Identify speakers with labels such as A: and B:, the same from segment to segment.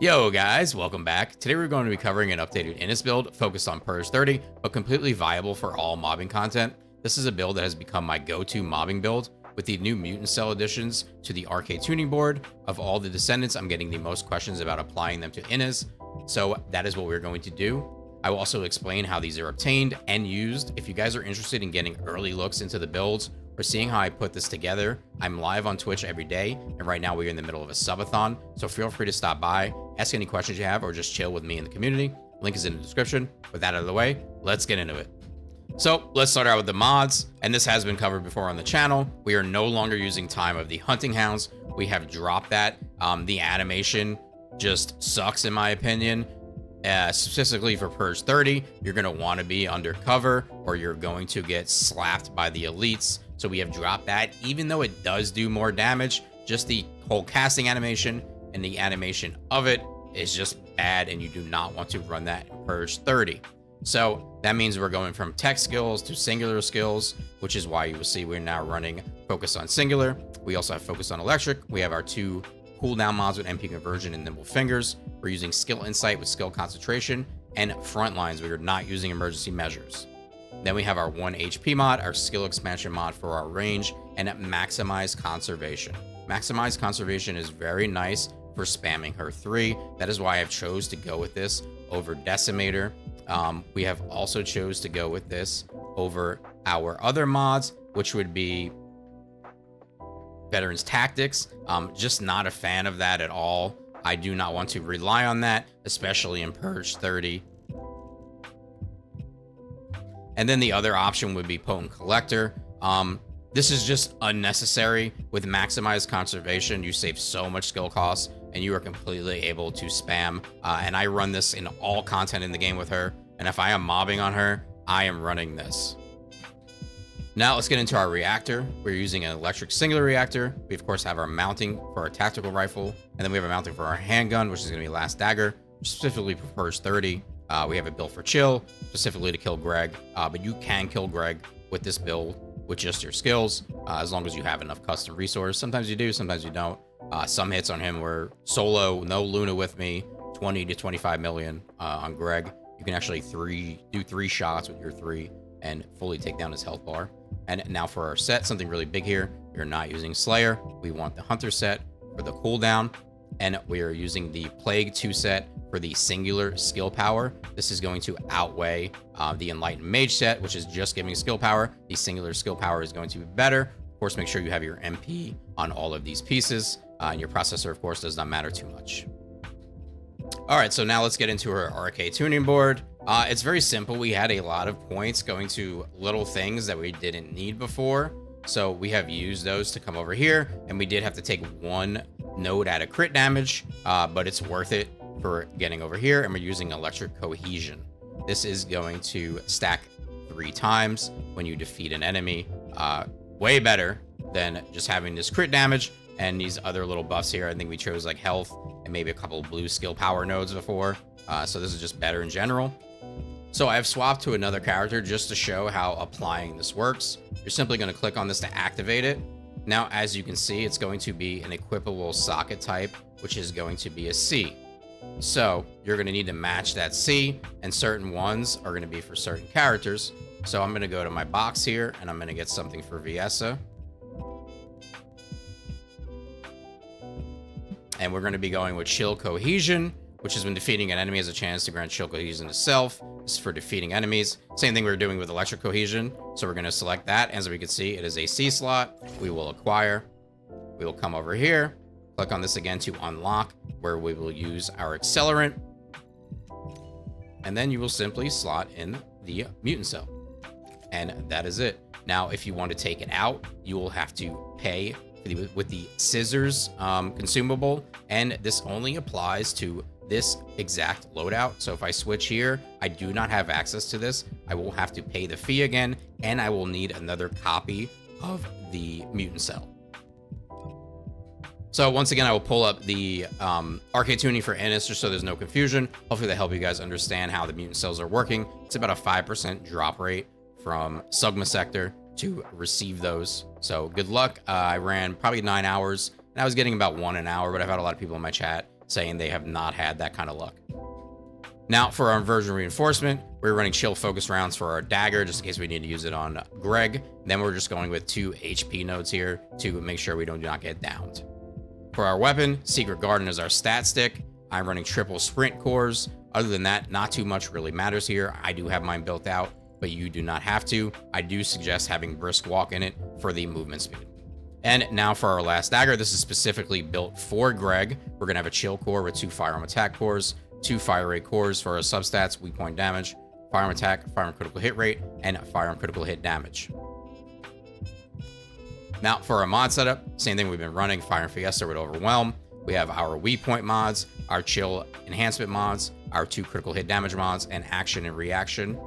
A: Yo guys, welcome back. Today we're going to be covering an updated Ines build focused on Purge 30, but completely viable for all mobbing content. This is a build that has become my go-to mobbing build. With the new Mutant Cell additions to the Arche Tuning board, of all the Descendants, I'm getting the most questions about applying them to Ines, so that is what we're going to do. I will also explain how these are obtained and used. If you guys are interested in getting early looks into the builds, or seeing how I put this together, I'm live on Twitch every day, and right now we're in the middle of a subathon, so feel free to stop by, ask any questions you have, or just chill with me in the community. Link is in the description. With that out of the way, let's get into it. So let's start out with the mods, and this has been covered before on the channel. We are no longer using Time of the Hunting Hounds. We have dropped that. The animation just sucks in my opinion. Specifically for Purge 30, you're going to want to be undercover or you're going to get slapped by the elites. So we have dropped that, even though it does do more damage. Just the whole casting animation and the animation of it is just bad, and you do not want to run that in Purge 30. So that means we're going from tech skills to singular skills, which is why you will see we're now running focus on singular. We also have focus on electric. We have our two cooldown mods with MP conversion and nimble fingers. We're using skill insight with skill concentration, and front lines we are not using emergency measures. Then we have our 1 HP mod, our skill expansion mod for our range, and maximize conservation. Maximize conservation is very nice for spamming her 3. That is why I've chose to go with this over Decimator. We have also chose to go with this over our other mods, which would be Veterans Tactics. Just not a fan of that at all. I do not want to rely on that, especially in Purge 30. And then the other option would be Potent Collector. This is just unnecessary. With Maximized Conservation, you save so much skill costs, and you are completely able to spam. And I run this in all content in the game with her. And if I am mobbing on her, I am running this. Now let's get into our reactor. We're using an electric singular reactor. We of course have our mounting for our tactical rifle, and then we have a mounting for our handgun, which is going to be Last Dagger, specifically for Purge 30. We have it built for chill, specifically to kill Greg, but you can kill Greg with this build with just your skills, as long as you have enough custom resource. Sometimes you do, sometimes you don't. Some hits on him were solo, no Luna with me, 20 to 25 million on Greg. You can actually do three shots with your 3 and fully take down his health bar. And now for our set, something really big here. We're not using Slayer. We want the Hunter set for the cooldown, and we are using the Plague 2 set for the singular skill power. This is going to outweigh the Enlightened Mage set, which is just giving skill power. The singular skill power is going to be better. Of course, make sure you have your MP on all of these pieces, and your processor, of course, does not matter too much. All right, so now let's get into our Arche Tuning board. It's very simple. We had a lot of points going to little things that we didn't need before. So we have used those to come over here, and we did have to take 1 node at a crit damage, but it's worth it for getting over here. And we're using electric cohesion. This is going to stack 3 times when you defeat an enemy. Way better than just having this crit damage and these other little buffs here. I think we chose like health and maybe a couple of blue skill power nodes before. So this is just better in general. So I've swapped to another character just to show how applying this works. You're simply going to click on this to activate it. Now, as you can see, it's going to be an equipable socket type, which is going to be a C. So you're going to need to match that C, and certain ones are going to be for certain characters. So I'm going to go to my box here, and I'm going to get something for Viessa. And we're going to be going with Chill Cohesion, which is when defeating an enemy has a chance to grant chill cohesion to self. This is for defeating enemies. Same thing we were doing with electric cohesion. So we're going to select that. As we can see, it is a C slot. We will acquire. We will come over here, click on this again to unlock, where we will use our accelerant. And then you will simply slot in the mutant cell. And that is it. Now, if you want to take it out, you will have to pay with the scissors consumable. And this only applies to this exact loadout. So if I switch here, I do not have access to this. I will have to pay the fee again, and I will need another copy of the mutant cell. So once again, I will pull up the Arche Tuning for Ines just so there's no confusion. Hopefully that help you guys understand how the mutant cells are working. It's about a 5% drop rate from Sugma Sector to receive those. So good luck. I ran probably 9 hours, and I was getting about 1 an hour, but I've had a lot of people in my chat saying they have not had that kind of luck. Now for our Inversion Reinforcement, we're running chill focus rounds for our dagger, just in case we need to use it on Greg. Then we're just going with 2 HP nodes here to make sure we do not get downed. For our weapon, Secret Garden is our stat stick. I'm running triple sprint cores. Other than that, not too much really matters here. I do have mine built out, but you do not have to. I do suggest having brisk walk in it for the movement speed. And now for our Last Dagger, this is specifically built for Greg. We're gonna have a chill core with 2 firearm attack cores, 2 fire rate cores for our substats, weak point damage, firearm attack, firearm critical hit rate, and firearm critical hit damage. Now for our mod setup, same thing we've been running, Fire and Fiesta with Overwhelm. We have our weak point mods, our chill enhancement mods, our 2 critical hit damage mods, and action and reaction.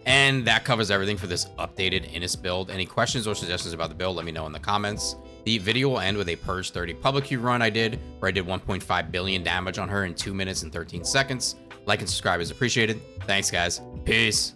A: And that covers everything for this updated Ines build. Any questions or suggestions about the build, let me know in the comments. The video will end with a Purge 30 public queue run I did, where I did 1.5 billion damage on her in 2 minutes and 13 seconds. Like and subscribe is appreciated. Thanks, guys. Peace.